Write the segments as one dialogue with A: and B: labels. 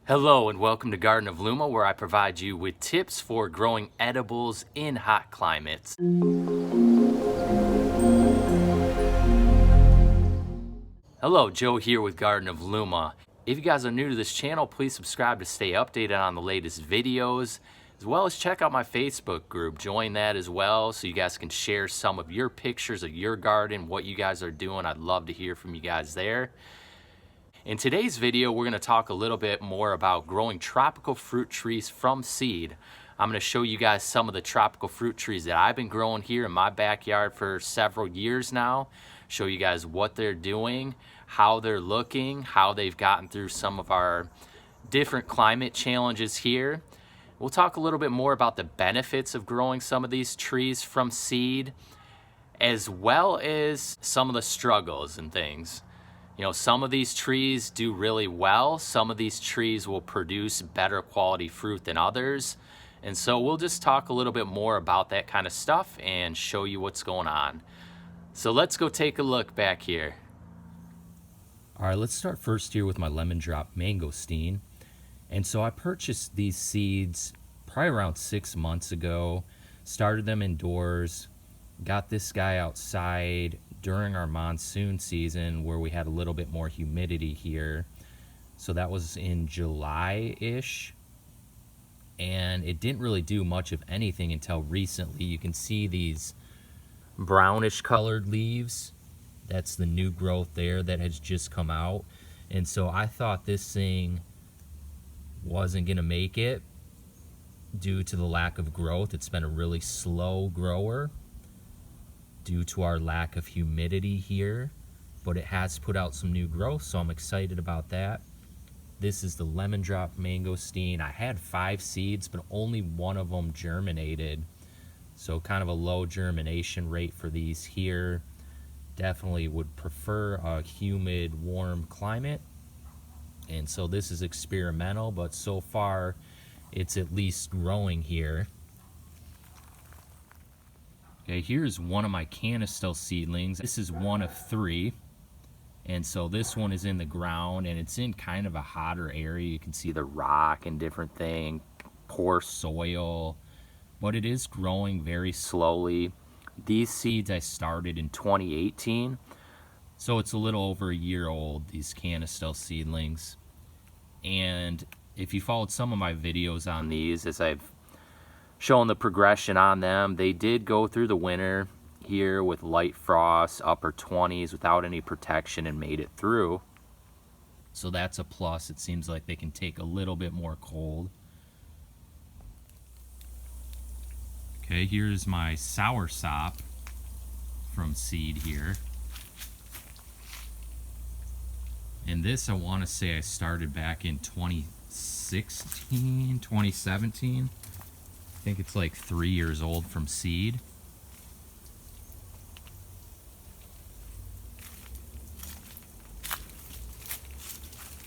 A: Hello and welcome to Garden of Luma, where I provide you with tips for growing edibles in hot climates. Hello, Joe here with Garden of Luma. If you guys are new to this channel, please subscribe to stay updated on the latest videos, as well as check out my Facebook group. Join that as well so you guys can share some of your pictures of your garden, what you guys are doing. I'd love to hear from you guys there. In today's video, we're going to talk a little bit more about growing tropical fruit trees from seed. I'm going to show you guys some of the tropical fruit trees that I've been growing here in my backyard for several years now. Show you guys what they're doing, how they're looking, how they've gotten through some of our different climate challenges here. We'll talk a little bit more about the benefits of growing some of these trees from seed, as well as some of the struggles and things. You know, some of these trees do really well. Some of these trees will produce better quality fruit than others. And so we'll just talk a little bit more about that kind of stuff and show you what's going on. So let's go take a look back here. All right, let's start first here with my lemon drop mangosteen. And so I purchased these seeds probably around 6 months ago, started them indoors, got this guy outside during our monsoon season where we had a little bit more humidity here. So that was in July-ish. And it didn't really do much of anything until recently. You can see these brownish colored leaves. That's the new growth there that has just come out. And so I thought this thing wasn't gonna make it due to the lack of growth. It's been a really slow grower due to our lack of humidity here, but it has put out some new growth, so I'm excited about that. This is the lemon drop mangosteen. I had 5 seeds, but only one of them germinated, so kind of a low germination rate for these here. Definitely would prefer a humid, warm climate, and so this is experimental, but so far it's at least growing here. Okay, here's one of my canistel seedlings. This is one of 3. And so this one is in the ground and it's in kind of a hotter area. You can see the rock and different thing, poor soil, but it is growing very slowly. These seeds I started in 2018. So it's a little over a year old, these canistel seedlings. And if you followed some of my videos on these, as I've showing the progression on them, they did go through the winter here with light frost, upper 20s without any protection, and made it through. So that's a plus. It seems like they can take a little bit more cold. Okay, here's my soursop from seed here. And this, I want to say I started back in 2016, 2017. I think it's like 3 years old from seed.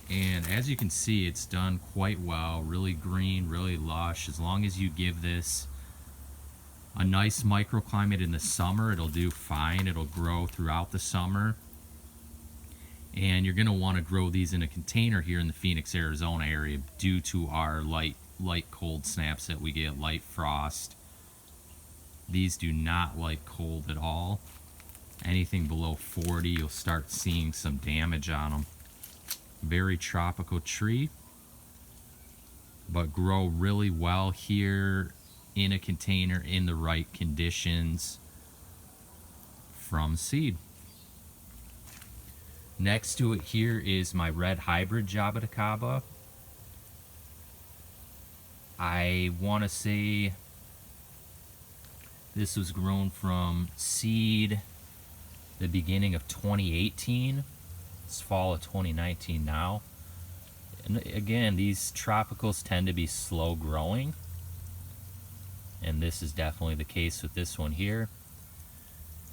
A: And as you can see, it's done quite well. Really green, really lush. As long as you give this a nice microclimate in the summer, it'll do fine. It'll grow throughout the summer. And you're going to want to grow these in a container here in the Phoenix, Arizona area due to our light cold snaps that we get, light frost. These do not like cold at all. Anything below 40, you'll start seeing some damage on them. Very tropical tree, but grow really well here in a container in the right conditions from seed. Next to it here is my red hybrid Jaboticaba. I want to say this was grown from seed the beginning of 2018. It's fall of 2019 now. And again, these tropicals tend to be slow growing. And this is definitely the case with this one here.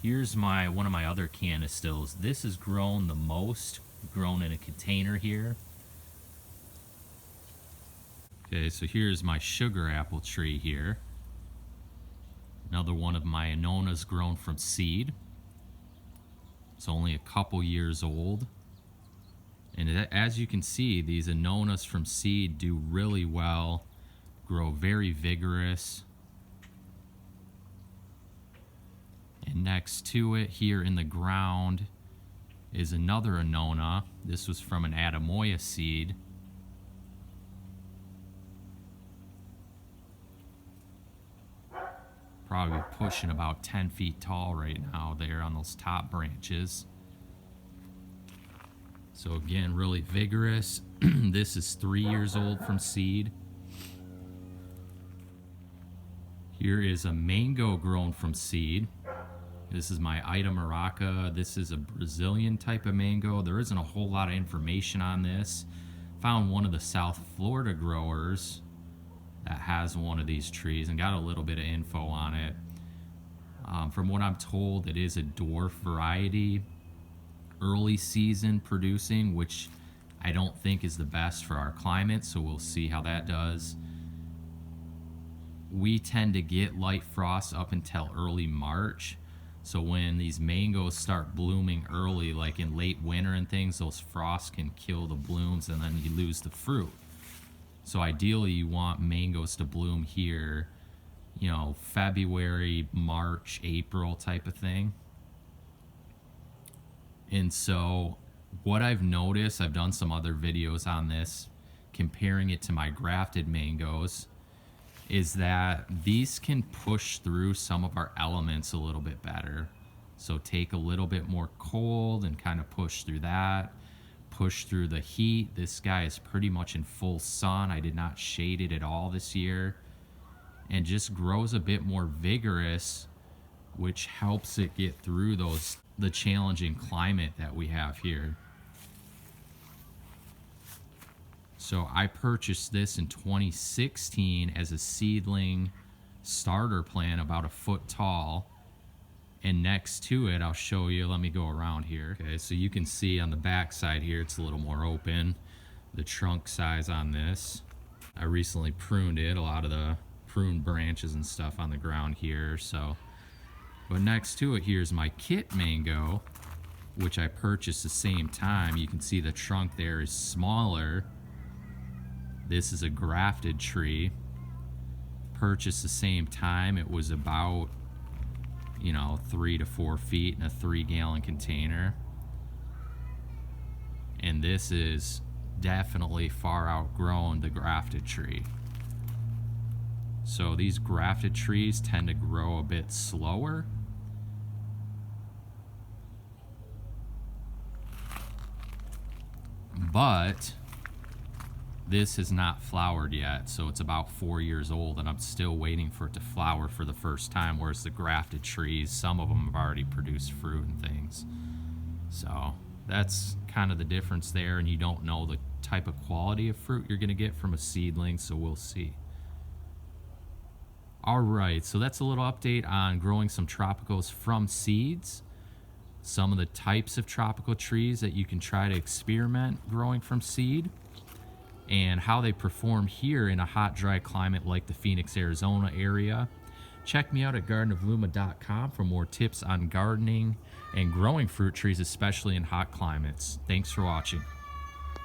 A: Here's one of my other canistels. This is grown the most, grown in a container here. Okay, so here's my sugar apple tree here. Another one of my Anonas grown from seed. It's only a couple years old. And as you can see, these Anonas from seed do really well, grow very vigorous. And next to it here in the ground is another Anona. This was from an Adamoya seed. Probably pushing about 10 feet tall right now there on those top branches. So again, really vigorous. This is 3 years old from seed. Here is a mango grown from seed. This is my Ida Maraca. This is a Brazilian type of mango. There isn't a whole lot of information on this. Found one of the South Florida growers that has one of these trees and got a little bit of info on it. From what I'm told, it is a dwarf variety, early season producing, which I don't think is the best for our climate, so we'll see how that does. We tend to get light frost up until early March, so when these mangoes start blooming early, like in late winter and things, those frosts can kill the blooms and then you lose the fruit. So ideally you want mangoes to bloom here, you know, February, March, April type of thing. And so what I've noticed, I've done some other videos on this, comparing it to my grafted mangoes, is that these can push through some of our elements a little bit better. So take a little bit more cold and kind of push through that. Push through the heat. This guy is pretty much in full sun. I did not shade it at all this year. And just grows a bit more vigorous, which helps it get through the challenging climate that we have here. So I purchased this in 2016 as a seedling starter plant about a foot tall. And next to it, I'll show you, let me go around here. Okay, so you can see on the back side here, it's a little more open. The trunk size on this. I recently pruned it, a lot of the pruned branches and stuff on the ground here. So, but next to it, here's my kit mango, which I purchased the same time. You can see the trunk there is smaller. This is a grafted tree. Purchased the same time. It was about, you know, 3 to 4 feet in a 3-gallon container. And this is definitely far outgrown the grafted tree. So these grafted trees tend to grow a bit slower. But this has not flowered yet, so it's about 4 years old, and I'm still waiting for it to flower for the first time, whereas the grafted trees, some of them have already produced fruit and things. So that's kind of the difference there, and you don't know the type of quality of fruit you're going to get from a seedling, so we'll see. Alright, so that's a little update on growing some tropicals from seeds. Some of the types of tropical trees that you can try to experiment growing from seed, and how they perform here in a hot, dry climate like the Phoenix, Arizona area. Check me out at gardenofluma.com for more tips on gardening and growing fruit trees, especially in hot climates. Thanks for watching.